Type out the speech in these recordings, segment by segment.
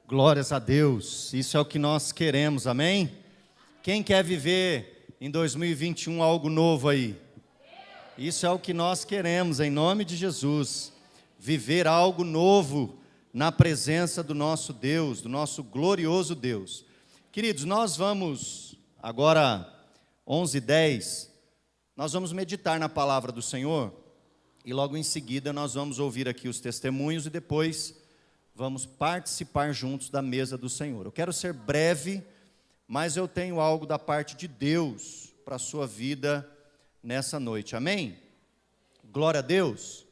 Glórias a Deus, isso é o que nós queremos, amém? Quem quer viver em 2021 algo novo aí? Isso é o que nós queremos, em nome de Jesus. Viver algo novo na presença do nosso Deus, do nosso glorioso Deus. Queridos, nós vamos, agora 11h10, nós vamos meditar na palavra do Senhor e logo em seguida nós vamos ouvir aqui os testemunhos e depois vamos participar juntos da mesa do Senhor. Eu quero ser breve, mas eu tenho algo da parte de Deus para a sua vida nessa noite, amém? Glória a Deus.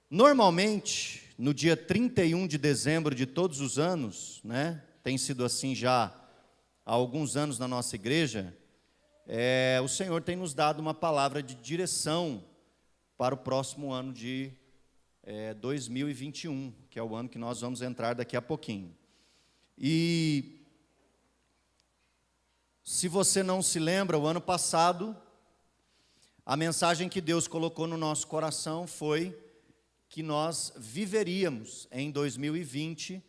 Normalmente, no dia 31 de dezembro de todos os anos, né, tem sido assim já há alguns anos na nossa igreja, o Senhor tem nos dado uma palavra de direção para o próximo ano de 2021, que é o ano que nós vamos entrar daqui a pouquinho. E se você não se lembra, o ano passado, a mensagem que Deus colocou no nosso coração foi que nós viveríamos em 2020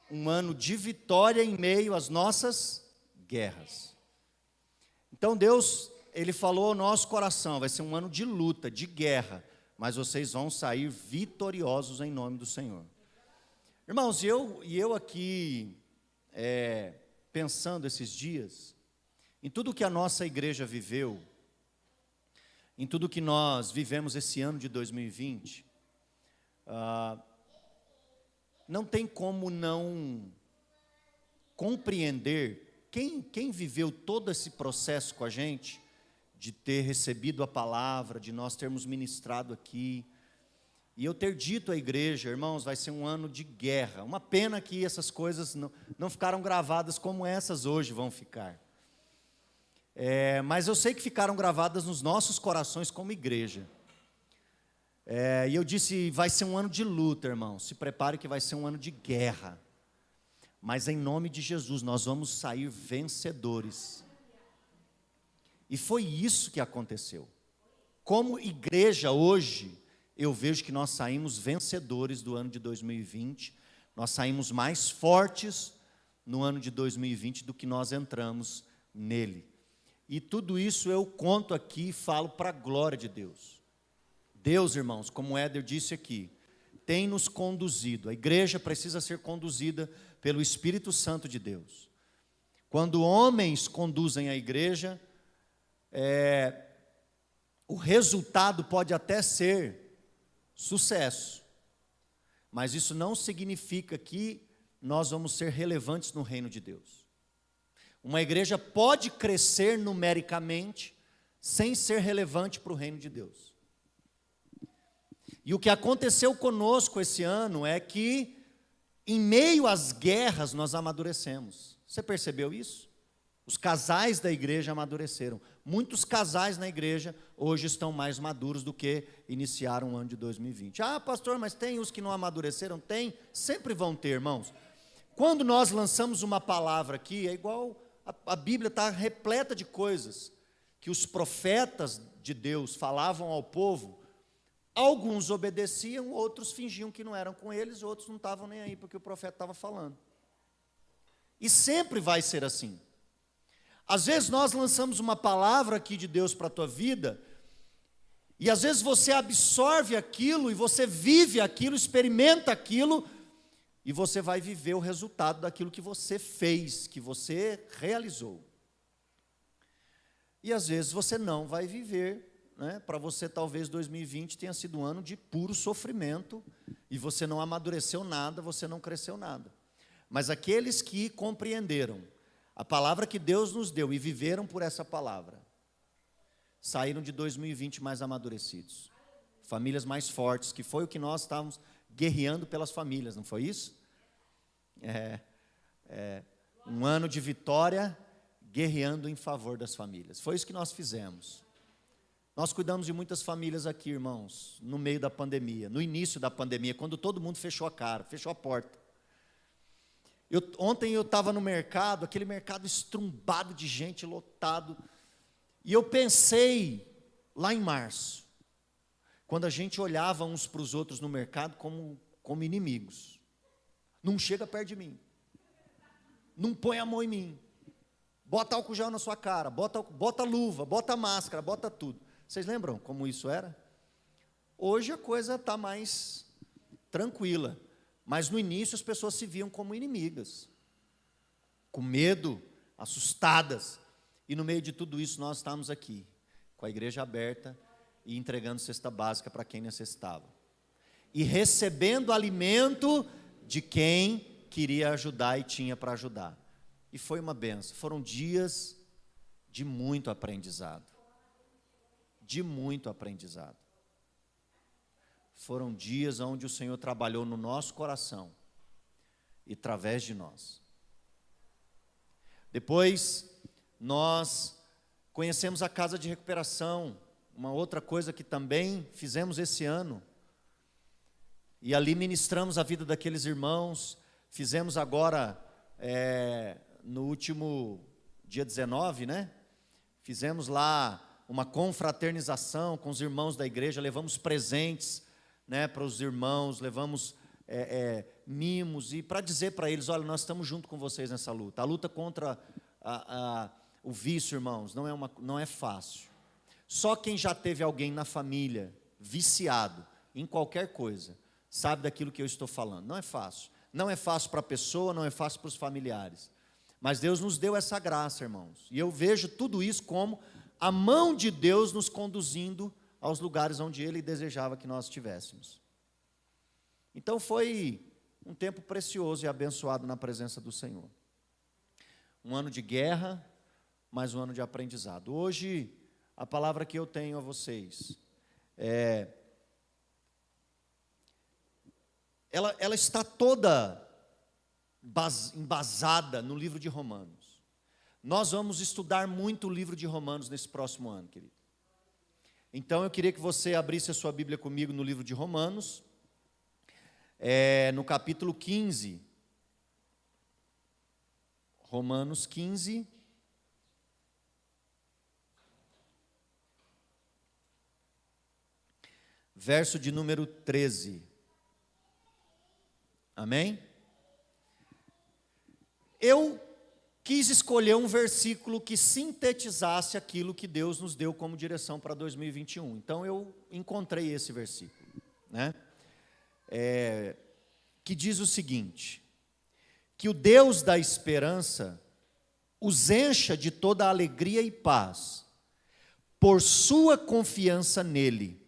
um ano de vitória em meio às nossas guerras. Então Deus, Ele falou ao nosso coração, vai ser um ano de luta, de guerra, mas vocês vão sair vitoriosos em nome do Senhor. Irmãos, eu aqui, pensando esses dias, em tudo que a nossa igreja viveu, em tudo que nós vivemos esse ano de 2020, não tem como não compreender, quem viveu todo esse processo com a gente, de ter recebido a palavra, de nós termos ministrado aqui, e eu ter dito à igreja, irmãos, vai ser um ano de guerra. Uma pena que essas coisas não ficaram gravadas como essas hoje vão ficar. Mas eu sei que ficaram gravadas nos nossos corações como igreja. E eu disse, vai ser um ano de luta, irmãos, se prepare que vai ser um ano de guerra. Mas em nome de Jesus, nós vamos sair vencedores. E foi isso que aconteceu. Como igreja hoje, eu vejo que nós saímos vencedores do ano de 2020. Nós saímos mais fortes no ano de 2020 do que nós entramos nele. E tudo isso eu conto aqui e falo para a glória de Deus. Deus, irmãos, como o Éder disse aqui, tem nos conduzido. A igreja precisa ser conduzida pelo Espírito Santo de Deus. Quando homens conduzem a igreja, o resultado pode até ser sucesso, mas isso não significa que nós vamos ser relevantes no reino de Deus. Uma igreja pode crescer numericamente sem ser relevante para o reino de Deus. E o que aconteceu conosco esse ano é que, em meio às guerras, nós amadurecemos. Você percebeu isso? Os casais da igreja amadureceram. Muitos casais na igreja hoje estão mais maduros do que iniciaram o ano de 2020. Ah, pastor, mas tem os que não amadureceram? Tem, sempre vão ter, irmãos. Quando nós lançamos uma palavra aqui, é igual a Bíblia está repleta de coisas que os profetas de Deus falavam ao povo. Alguns obedeciam, outros fingiam que não eram com eles, outros não estavam nem aí porque o profeta estava falando. E sempre vai ser assim. Às vezes nós lançamos uma palavra aqui de Deus para a tua vida, e às vezes você absorve aquilo, e você vive aquilo, experimenta aquilo, e você vai viver o resultado daquilo que você fez, que você realizou. E às vezes você não vai viver, né? Para você talvez 2020 tenha sido um ano de puro sofrimento, e você não amadureceu nada, você não cresceu nada. Mas aqueles que compreenderam a palavra que Deus nos deu e viveram por essa palavra, saíram de 2020 mais amadurecidos, famílias mais fortes, que foi o que nós estávamos guerreando pelas famílias, não foi isso? Um ano de vitória, guerreando em favor das famílias, foi isso que nós fizemos. Nós cuidamos de muitas famílias aqui, irmãos, no meio da pandemia, no início da pandemia, quando todo mundo fechou a cara, fechou a porta. Ontem eu estava no mercado, aquele mercado estrumbado de gente, lotado, e eu pensei lá em março, quando a gente olhava uns para os outros no mercado como inimigos. Não chega perto de mim. Não põe a mão em mim. Bota álcool gel na sua cara, bota luva, bota máscara, bota tudo. Vocês lembram como isso era? Hoje a coisa está mais tranquila, mas no início as pessoas se viam como inimigas, com medo, assustadas, e no meio de tudo isso nós estamos aqui, com a igreja aberta e entregando cesta básica para quem necessitava, e recebendo alimento de quem queria ajudar e tinha para ajudar. E foi uma benção. Foram dias de muito aprendizado. De muito aprendizado. Foram dias onde o Senhor trabalhou no nosso coração e através de nós. Depois, nós conhecemos a casa de recuperação, uma outra coisa que também fizemos esse ano. E ali ministramos a vida daqueles irmãos. Fizemos agora, no último dia 19, né? Fizemos lá uma confraternização com os irmãos da igreja, levamos presentes, né, para os irmãos, levamos mimos, e para dizer para eles, olha, nós estamos junto com vocês nessa luta. A luta contra o vício, irmãos, não é fácil. Só quem já teve alguém na família viciado em qualquer coisa, sabe daquilo que eu estou falando. Não é fácil. Não é fácil para a pessoa, não é fácil para os familiares. Mas Deus nos deu essa graça, irmãos. E eu vejo tudo isso como a mão de Deus nos conduzindo aos lugares onde Ele desejava que nós estivéssemos. Então foi um tempo precioso e abençoado na presença do Senhor. Um ano de guerra, mas um ano de aprendizado. Hoje, a palavra que eu tenho a vocês ela está toda embasada no livro de Romanos. Nós vamos estudar muito o livro de Romanos nesse próximo ano, querido. Então eu queria que você abrisse a sua Bíblia comigo no livro de Romanos, no capítulo 15. Romanos 15. Verso de número 13. Amém? Eu quis escolher um versículo que sintetizasse aquilo que Deus nos deu como direção para 2021. Então eu encontrei esse versículo, né? Que diz o seguinte: que o Deus da esperança os encha de toda a alegria e paz, por sua confiança nele,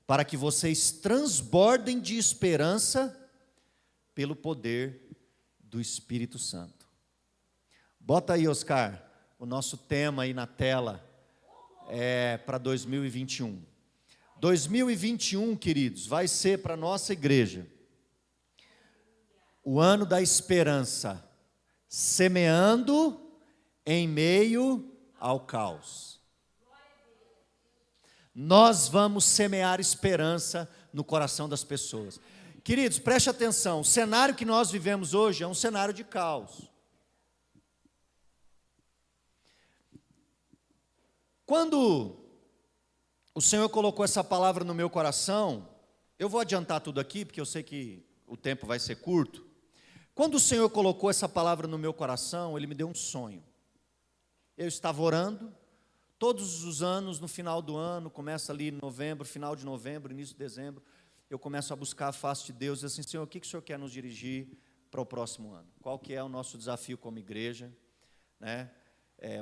para que vocês transbordem de esperança pelo poder do Espírito Santo. Bota aí, Oscar, o nosso tema aí na tela, para 2021. 2021, queridos, vai ser para a nossa igreja o ano da esperança, semeando em meio ao caos. Nós vamos semear esperança no coração das pessoas. Queridos, preste atenção, o cenário que nós vivemos hoje é um cenário de caos. Quando o Senhor colocou essa palavra no meu coração, eu vou adiantar tudo aqui, porque eu sei que o tempo vai ser curto. Quando o Senhor colocou essa palavra no meu coração, Ele me deu um sonho. Eu estava orando, todos os anos, no final do ano, começa ali em novembro, final de novembro, início de dezembro, eu começo a buscar a face de Deus, e assim, Senhor, o que o Senhor quer nos dirigir para o próximo ano? Qual que é o nosso desafio como igreja? Né?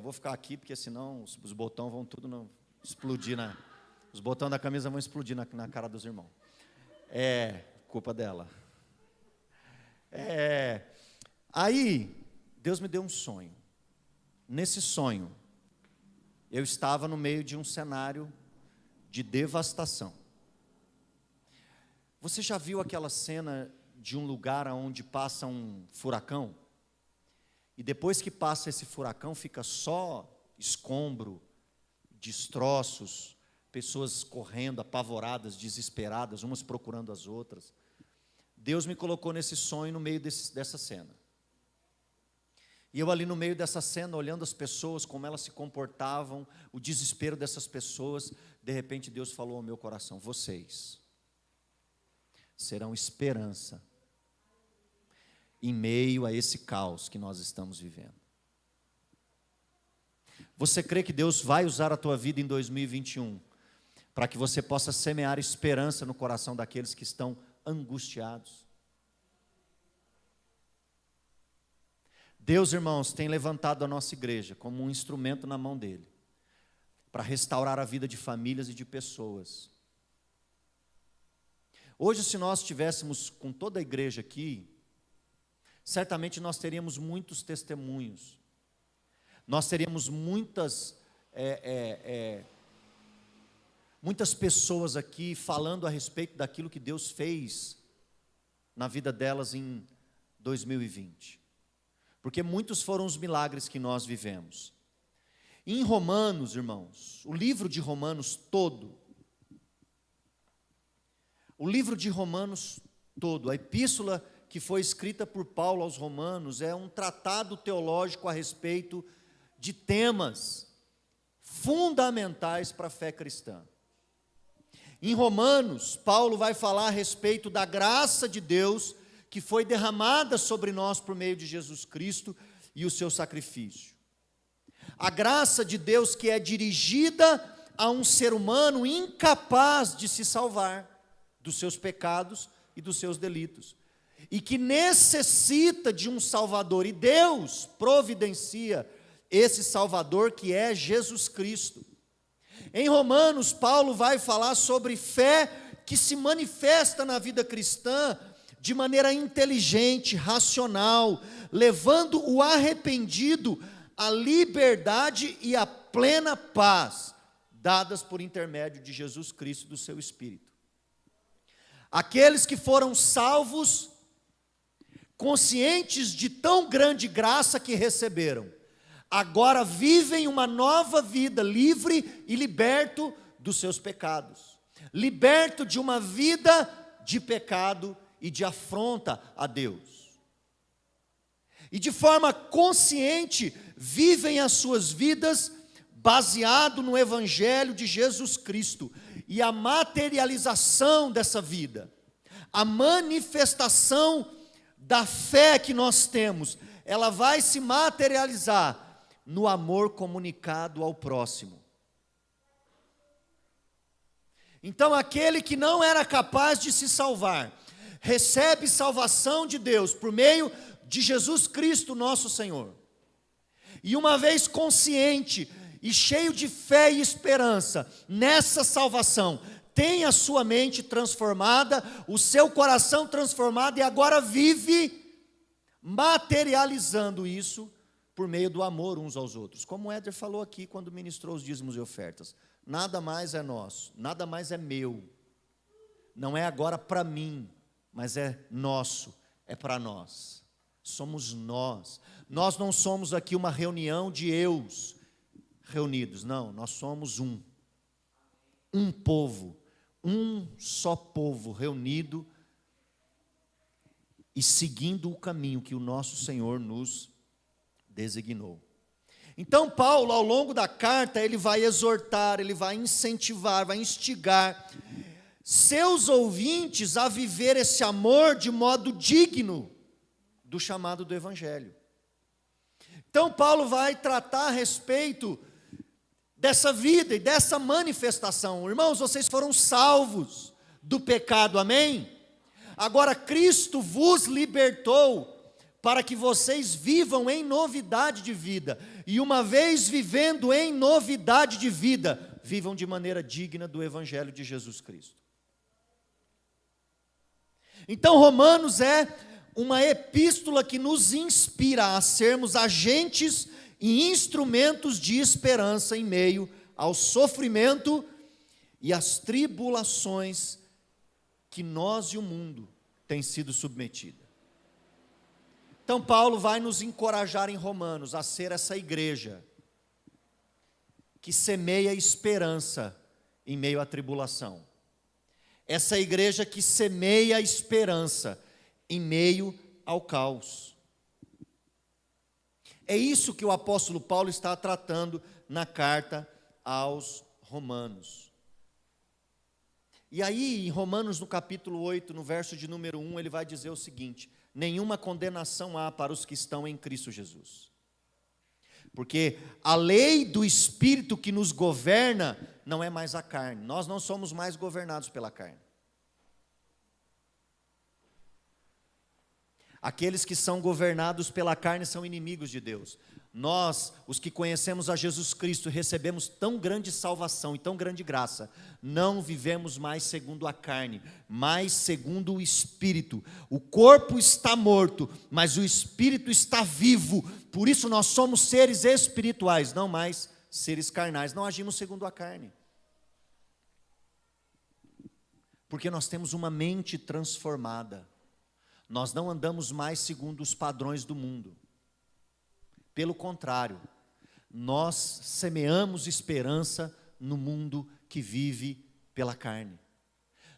Vou ficar aqui, porque senão os botões vão tudo explodir, os botões da camisa vão explodir na cara dos irmãos. Culpa dela. Aí, Deus me deu um sonho. Nesse sonho, eu estava no meio de um cenário de devastação. Você já viu aquela cena de um lugar onde passa um furacão? E depois que passa esse furacão, fica só escombro, destroços, pessoas correndo, apavoradas, desesperadas, umas procurando as outras. Deus me colocou nesse sonho no meio dessa cena. E eu ali no meio dessa cena, olhando as pessoas, como elas se comportavam, o desespero dessas pessoas, de repente Deus falou ao meu coração: vocês serão esperança em meio a esse caos que nós estamos vivendo. Você crê que Deus vai usar a tua vida em 2021 para que você possa semear esperança no coração daqueles que estão angustiados? Deus, irmãos, tem levantado a nossa igreja como um instrumento na mão dele, para restaurar a vida de famílias e de pessoas. Hoje, se nós estivéssemos com toda a igreja aqui, certamente nós teríamos muitos testemunhos, nós teríamos muitas pessoas aqui falando a respeito daquilo que Deus fez na vida delas em 2020. Porque muitos foram os milagres que nós vivemos. Em Romanos, irmãos, o livro de Romanos todo, a epístola que foi escrita por Paulo aos Romanos, é um tratado teológico a respeito de temas fundamentais para a fé cristã. Em Romanos, Paulo vai falar a respeito da graça de Deus que foi derramada sobre nós por meio de Jesus Cristo e o seu sacrifício. A graça de Deus que é dirigida a um ser humano incapaz de se salvar dos seus pecados e dos seus delitos, e que necessita de um Salvador, e Deus providencia esse Salvador que é Jesus Cristo. Em Romanos, Paulo vai falar sobre fé que se manifesta na vida cristã de maneira inteligente, racional, levando o arrependido à liberdade e à plena paz, dadas por intermédio de Jesus Cristo e do seu Espírito. Aqueles que foram salvos, conscientes de tão grande graça que receberam, agora vivem uma nova vida, livre e liberto dos seus pecados, liberto de uma vida de pecado e de afronta a Deus. E de forma consciente, vivem as suas vidas baseado no Evangelho de Jesus Cristo, e a materialização dessa vida, a manifestação da fé que nós temos, ela vai se materializar no amor comunicado ao próximo. Então, aquele que não era capaz de se salvar, recebe salvação de Deus por meio de Jesus Cristo, nosso Senhor. E uma vez consciente e cheio de fé e esperança nessa salvação, tem a sua mente transformada, o seu coração transformado, e agora vive materializando isso por meio do amor uns aos outros. Como o Éder falou aqui quando ministrou os dízimos e ofertas, nada mais é nosso, nada mais é meu, não é agora para mim, mas é nosso, é para nós, somos nós. Nós não somos aqui uma reunião de eus reunidos, não, nós somos um povo, um só povo reunido e seguindo o caminho que o nosso Senhor nos designou. Então Paulo, ao longo da carta, ele vai exortar, ele vai incentivar, vai instigar seus ouvintes a viver esse amor de modo digno do chamado do Evangelho. Então Paulo vai tratar a respeito dessa vida e dessa manifestação. Irmãos, vocês foram salvos do pecado, amém? Agora Cristo vos libertou para que vocês vivam em novidade de vida, e uma vez vivendo em novidade de vida, vivam de maneira digna do Evangelho de Jesus Cristo. Então Romanos é uma epístola que nos inspira a sermos agentes e instrumentos de esperança em meio ao sofrimento e às tribulações que nós e o mundo têm sido submetidos. Então Paulo vai nos encorajar em Romanos a ser essa igreja que semeia esperança em meio à tribulação. Essa igreja que semeia esperança em meio ao caos. É isso que o apóstolo Paulo está tratando na carta aos Romanos. E aí, em Romanos, no capítulo 8, no verso de número 1, ele vai dizer o seguinte: nenhuma condenação há para os que estão em Cristo Jesus. Porque a lei do Espírito que nos governa não é mais a carne. Nós não somos mais governados pela carne. Aqueles que são governados pela carne são inimigos de Deus. Nós, os que conhecemos a Jesus Cristo, recebemos tão grande salvação e tão grande graça, não vivemos mais segundo a carne, mas segundo o Espírito. O corpo está morto, mas o Espírito está vivo. Por isso nós somos seres espirituais, não mais seres carnais. Não agimos segundo a carne. Porque nós temos uma mente transformada. Nós não andamos mais segundo os padrões do mundo. Pelo contrário, nós semeamos esperança no mundo que vive pela carne.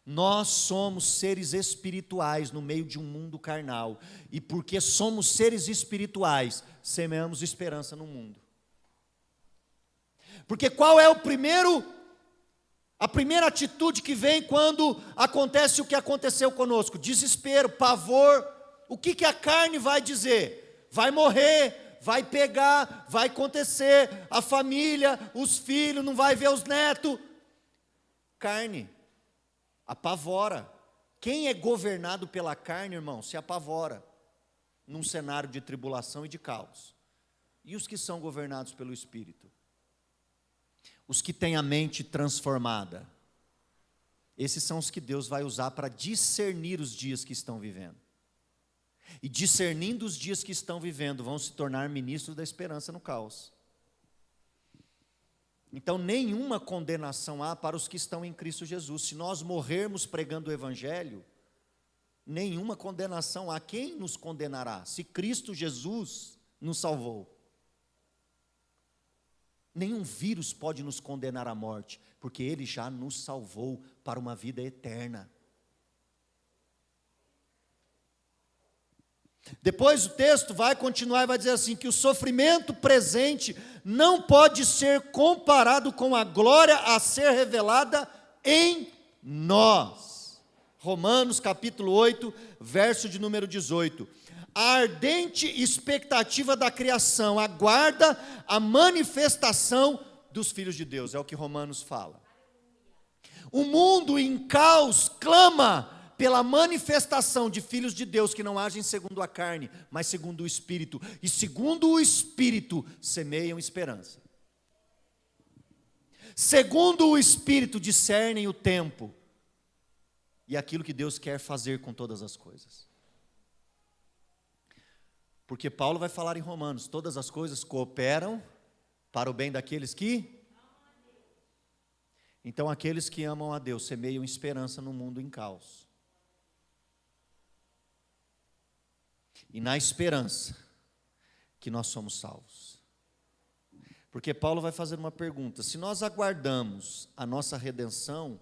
Nós somos seres espirituais no meio de um mundo carnal. E porque somos seres espirituais, semeamos esperança no mundo. Porque qual é a primeira atitude que vem quando acontece o que aconteceu conosco? Desespero, pavor. O que a carne vai dizer? Vai morrer, vai pegar, vai acontecer, a família, os filhos, não vai ver os netos. Carne, apavora. Quem é governado pela carne, irmão, se apavora num cenário de tribulação e de caos. E os que são governados pelo Espírito? Os que têm a mente transformada. Esses são os que Deus vai usar para discernir os dias que estão vivendo. E discernindo os dias que estão vivendo, vão se tornar ministros da esperança no caos. Então, nenhuma condenação há para os que estão em Cristo Jesus. Se nós morrermos pregando o Evangelho, nenhuma condenação há. Quem nos condenará? Se Cristo Jesus nos salvou. Nenhum vírus pode nos condenar à morte, porque Ele já nos salvou para uma vida eterna. Depois o texto vai continuar e vai dizer assim, que o sofrimento presente não pode ser comparado com a glória a ser revelada em nós. Romanos capítulo 8, verso de número 18. A ardente expectativa da criação aguarda a manifestação dos filhos de Deus, é o que Romanos fala. O mundo em caos clama pela manifestação de filhos de Deus que não agem segundo a carne, mas segundo o Espírito. E segundo o Espírito, semeiam esperança. Segundo o Espírito, discernem o tempo e aquilo que Deus quer fazer com todas as coisas. Porque Paulo vai falar em Romanos, todas as coisas cooperam para o bem daqueles que... Então, aqueles que amam a Deus semeiam esperança no mundo em caos. E na esperança que nós somos salvos. Porque Paulo vai fazer uma pergunta: se nós aguardamos a nossa redenção,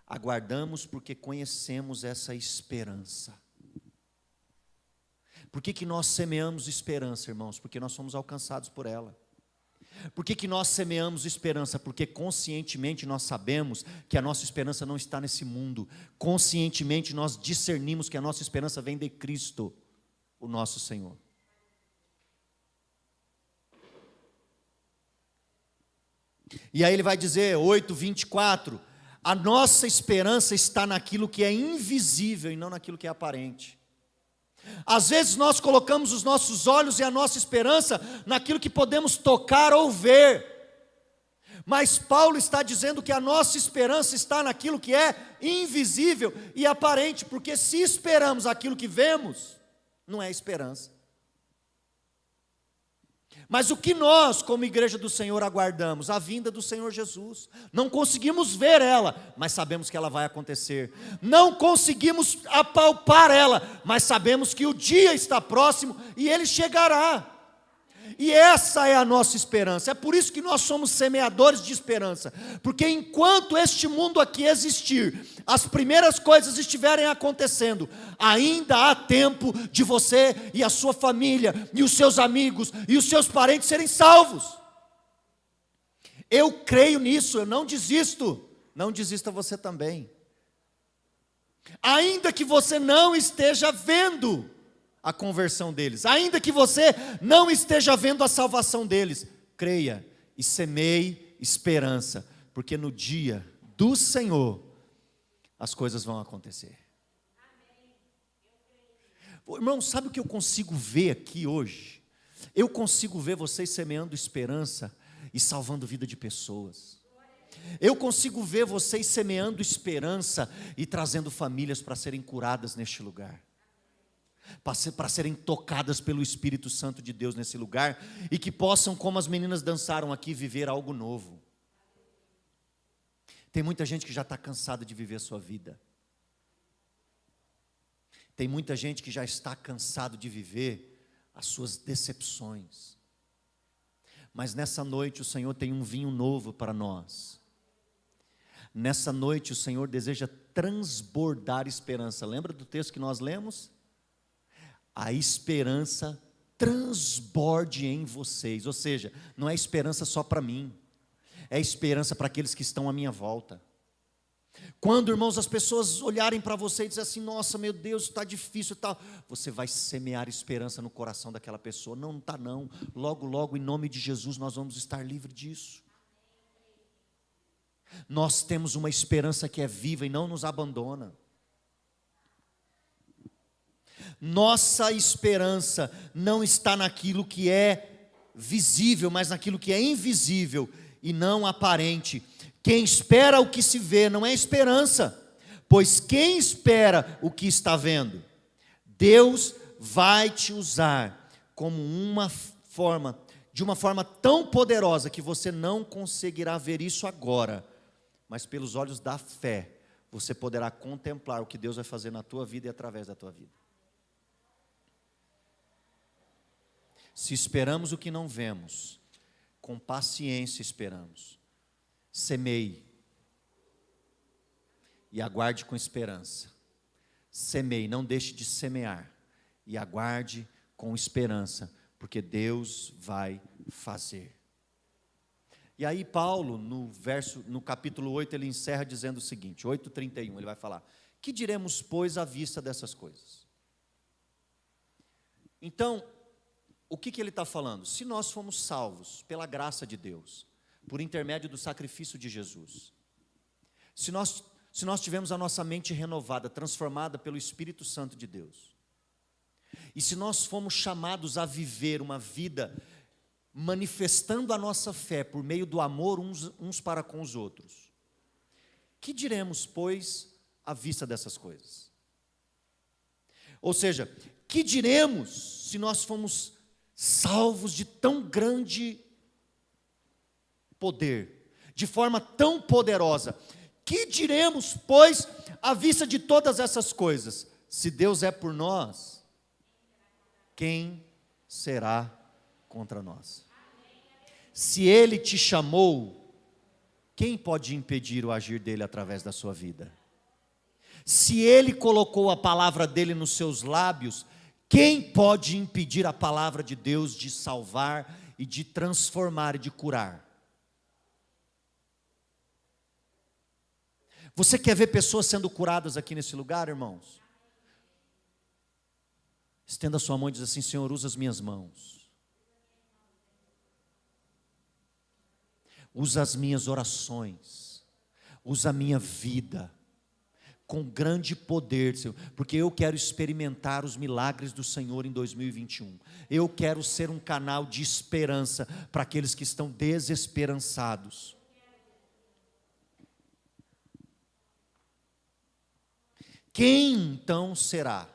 aguardamos porque conhecemos essa esperança. Por que nós semeamos esperança, irmãos? Porque nós somos alcançados por ela. Por que nós semeamos esperança? Porque conscientemente nós sabemos que a nossa esperança não está nesse mundo. Conscientemente nós discernimos que a nossa esperança vem de Cristo, o nosso Senhor. E aí ele vai dizer, 8:24, a nossa esperança está naquilo que é invisível e não naquilo que é aparente. Às vezes nós colocamos os nossos olhos e a nossa esperança naquilo que podemos tocar ou ver. Mas Paulo está dizendo que a nossa esperança está naquilo que é invisível e aparente, porque se esperamos aquilo que vemos, não é esperança. Mas o que nós, como igreja do Senhor, aguardamos? A vinda do Senhor Jesus. Não conseguimos ver ela, mas sabemos que ela vai acontecer. Não conseguimos apalpar ela, mas sabemos que o dia está próximo e ele chegará. E essa é a nossa esperança. É por isso que nós somos semeadores de esperança. Porque enquanto este mundo aqui existir, as primeiras coisas estiverem acontecendo, ainda há tempo de você e a sua família, e os seus amigos, e os seus parentes serem salvos. Eu creio nisso, eu não desisto. Não desista você também. Ainda que você não esteja vendo a conversão deles, ainda que você não esteja vendo a salvação deles, creia e semeie esperança, porque no dia do Senhor as coisas vão acontecer. Irmão, sabe o que eu consigo ver aqui hoje? Eu consigo ver vocês semeando esperança e salvando vida de pessoas. Eu consigo ver vocês semeando esperança e trazendo famílias para serem curadas neste lugar, para serem tocadas pelo Espírito Santo de Deus nesse lugar, e que possam, como as meninas dançaram aqui, viver algo novo. Tem muita gente que já está cansada de viver a sua vida. Tem muita gente que já está cansado de viver as suas decepções. Mas nessa noite o Senhor tem um vinho novo para nós. Nessa noite o Senhor deseja transbordar esperança. Lembra do texto que nós lemos? A esperança transborde em vocês. Ou seja, não é esperança só para mim, é esperança para aqueles que estão à minha volta. Quando, irmãos, as pessoas olharem para você e dizerem assim: nossa, meu Deus, está difícil e tal, você vai semear esperança no coração daquela pessoa. Não está não, logo, logo, em nome de Jesus, nós vamos estar livres disso. Nós temos uma esperança que é viva e não nos abandona. Nossa esperança não está naquilo que é visível, mas naquilo que é invisível e não aparente. Quem espera o que se vê não é esperança, pois quem espera o que está vendo? Deus vai te usar como de uma forma tão poderosa que você não conseguirá ver isso agora, mas pelos olhos da fé, você poderá contemplar o que Deus vai fazer na tua vida e através da tua vida. Se esperamos o que não vemos, com paciência esperamos. Semeie e aguarde com esperança. Semeie, não deixe de semear e aguarde com esperança, porque Deus vai fazer. E aí Paulo, no capítulo 8, ele encerra dizendo o seguinte, 8:31, ele vai falar: que diremos, pois, à vista dessas coisas? Então, o que ele está falando? Se nós fomos salvos pela graça de Deus, por intermédio do sacrifício de Jesus, se nós tivemos a nossa mente renovada, transformada pelo Espírito Santo de Deus, e se nós fomos chamados a viver uma vida manifestando a nossa fé por meio do amor uns para com os outros, que diremos, pois, à vista dessas coisas? Ou seja, que diremos se nós fomos salvos de tão grande poder, de forma tão poderosa? Que diremos, pois, à vista de todas essas coisas? Se Deus é por nós, quem será contra nós? Se Ele te chamou, quem pode impedir o agir dEle através da sua vida? Se Ele colocou a palavra dEle nos seus lábios, quem pode impedir a palavra de Deus de salvar e de transformar e de curar? Você quer ver pessoas sendo curadas aqui nesse lugar, irmãos? Estenda a sua mão e diz assim: Senhor, usa as minhas mãos. Usa as minhas orações. Usa a minha vida. Com grande poder, Senhor, porque eu quero experimentar os milagres do Senhor em 2021. Eu quero ser um canal de esperança para aqueles que estão desesperançados. Quem então será,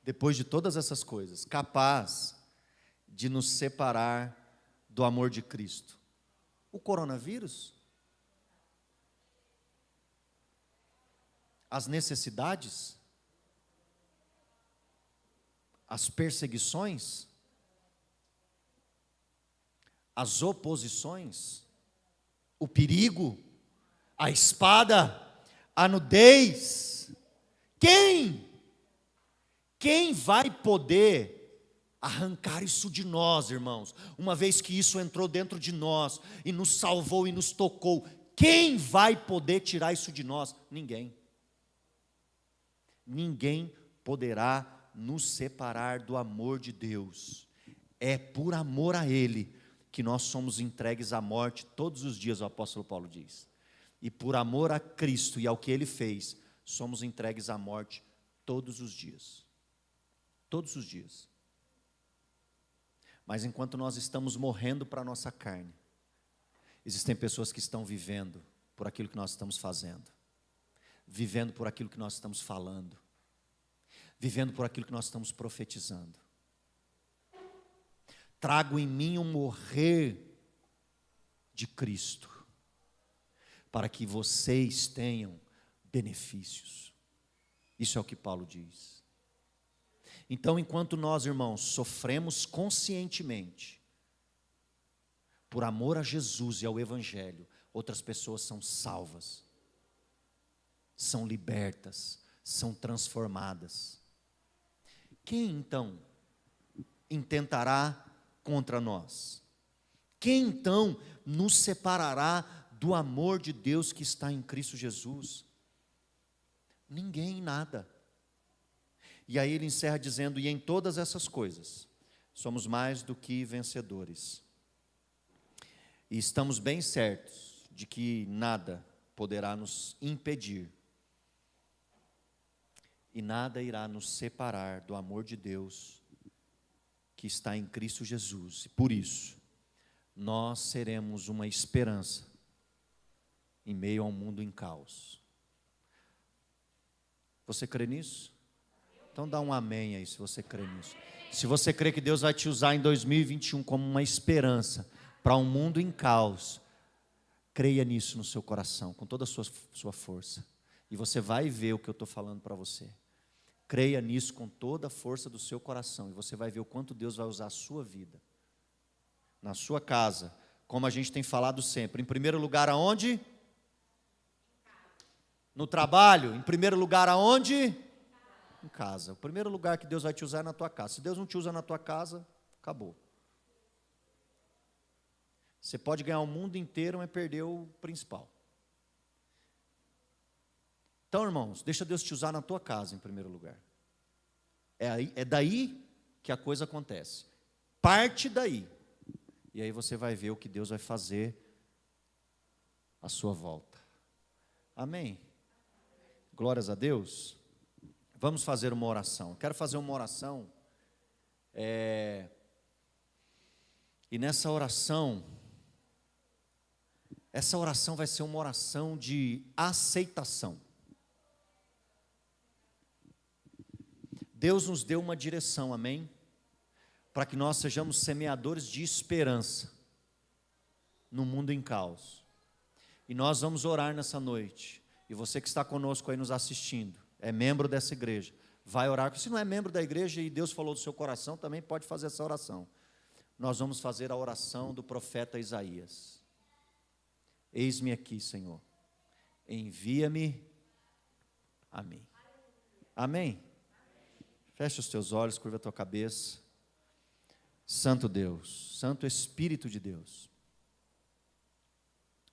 depois de todas essas coisas, capaz de nos separar do amor de Cristo? O coronavírus? As necessidades? As perseguições? As oposições? O perigo? A espada? A nudez? Quem vai poder arrancar isso de nós, irmãos? Uma vez que isso entrou dentro de nós e nos salvou e nos tocou, quem vai poder tirar isso de nós? Ninguém. Ninguém poderá nos separar do amor de Deus. É por amor a Ele que nós somos entregues à morte todos os dias, o apóstolo Paulo diz. E por amor a Cristo e ao que Ele fez, somos entregues à morte todos os dias. Todos os dias. Mas enquanto nós estamos morrendo para a nossa carne, existem pessoas que estão vivendo por aquilo que nós estamos fazendo, vivendo por aquilo que nós estamos falando, vivendo por aquilo que nós estamos profetizando. Trago em mim o morrer de Cristo, para que vocês tenham benefícios. Isso é o que Paulo diz. Então, enquanto nós, irmãos, sofremos conscientemente, por amor a Jesus e ao Evangelho, outras pessoas são salvas, são libertas, são transformadas. Quem então intentará contra nós? Quem então nos separará do amor de Deus que está em Cristo Jesus? Ninguém, nada. E aí ele encerra dizendo: e em todas essas coisas, somos mais do que vencedores. E estamos bem certos de que nada poderá nos impedir, e nada irá nos separar do amor de Deus que está em Cristo Jesus. E por isso, nós seremos uma esperança em meio a um mundo em caos. Você crê nisso? Então dá um amém aí se você crê nisso. Se você crê que Deus vai te usar em 2021 como uma esperança para um mundo em caos, creia nisso no seu coração, com toda a sua força. E você vai ver o que eu estou falando para você. Creia nisso com toda a força do seu coração, e você vai ver o quanto Deus vai usar a sua vida, na sua casa, como a gente tem falado sempre. Em primeiro lugar, aonde? No trabalho. Em primeiro lugar, aonde? Em casa. O primeiro lugar que Deus vai te usar é na tua casa. Se Deus não te usa na tua casa, acabou. Você pode ganhar o mundo inteiro, mas perder o principal. Então, irmãos, deixa Deus te usar na tua casa em primeiro lugar. É daí que a coisa acontece. Parte daí. E aí você vai ver o que Deus vai fazer à sua volta. Amém? Glórias a Deus. Vamos fazer uma oração. Quero fazer uma oração. E nessa oração, essa oração vai ser uma oração de aceitação. Deus nos deu uma direção, amém? Para que nós sejamos semeadores de esperança no mundo em caos. E nós vamos orar nessa noite. E você que está conosco aí nos assistindo, é membro dessa igreja, vai orar. Se não é membro da igreja e Deus falou do seu coração, também pode fazer essa oração. Nós vamos fazer a oração do profeta Isaías. Eis-me aqui, Senhor. Envia-me a mim. Amém? Fecha os teus olhos, curva a tua cabeça. Santo Deus, Santo Espírito de Deus,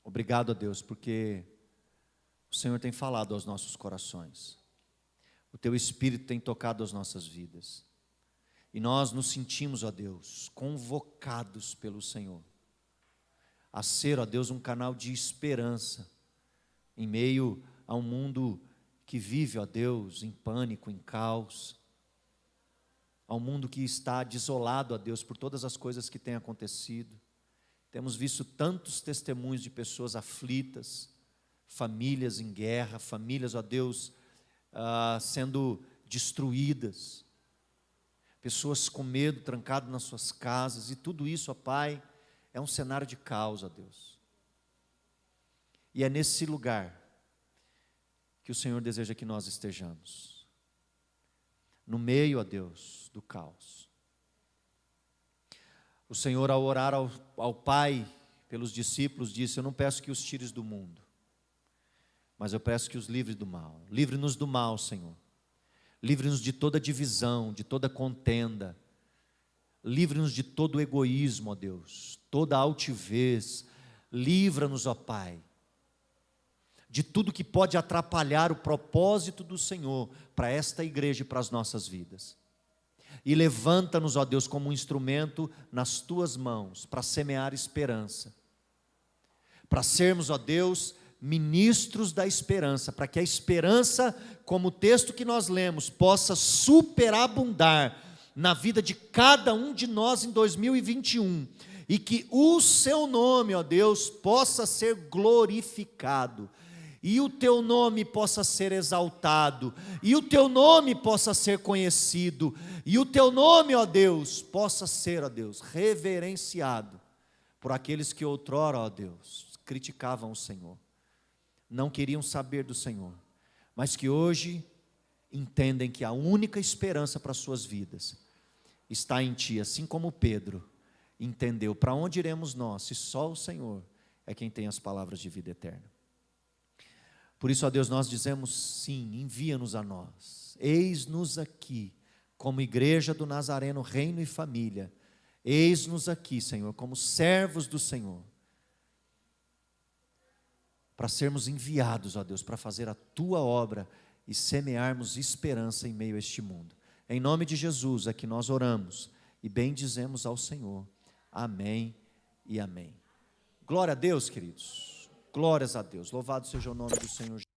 obrigado a Deus, porque o Senhor tem falado aos nossos corações. O teu Espírito tem tocado as nossas vidas. E nós nos sentimos, ó Deus, convocados pelo Senhor a ser, ó Deus, um canal de esperança em meio a um mundo que vive, ó Deus, em pânico, em caos. Ao mundo que está desolado, ó Deus, por todas as coisas que têm acontecido. Temos visto tantos testemunhos de pessoas aflitas, famílias em guerra, famílias, ó Deus, sendo destruídas, pessoas com medo, trancadas nas suas casas, e tudo isso, ó Pai, é um cenário de caos, ó Deus. E é nesse lugar que o Senhor deseja que nós estejamos. No meio, ó Deus, do caos. O Senhor, ao orar ao Pai pelos discípulos, disse: eu não peço que os tires do mundo, mas eu peço que os livre do mal. Livre-nos do mal, Senhor. Livre-nos de toda divisão, de toda contenda. Livre-nos de todo egoísmo, ó Deus, toda altivez. Livra-nos, ó Pai, de tudo que pode atrapalhar o propósito do Senhor para para esta igreja e para as nossas vidas. E levanta-nos, ó Deus, como um instrumento nas tuas mãos, para semear esperança. Para sermos, ó Deus, ministros da esperança, para que a esperança, como o texto que nós lemos, possa superabundar na vida de cada um de nós em 2021, e que o seu nome, ó Deus, possa ser glorificado, e o teu nome possa ser exaltado, e o teu nome possa ser conhecido, e o teu nome, ó Deus, possa ser, ó Deus, reverenciado por aqueles que outrora, ó Deus, criticavam o Senhor, não queriam saber do Senhor, mas que hoje entendem que a única esperança para as suas vidas está em Ti, assim como Pedro entendeu. Para onde iremos nós, se só o Senhor é quem tem as palavras de vida eterna? Por isso, ó Deus, nós dizemos sim, envia-nos a nós, eis-nos aqui, como igreja do Nazareno, reino e família, eis-nos aqui, Senhor, como servos do Senhor, para sermos enviados, ó Deus, para fazer a Tua obra e semearmos esperança em meio a este mundo. Em nome de Jesus é que nós oramos e bendizemos ao Senhor. Amém e amém. Glória a Deus, queridos. Glórias a Deus. Louvado seja o nome do Senhor Jesus.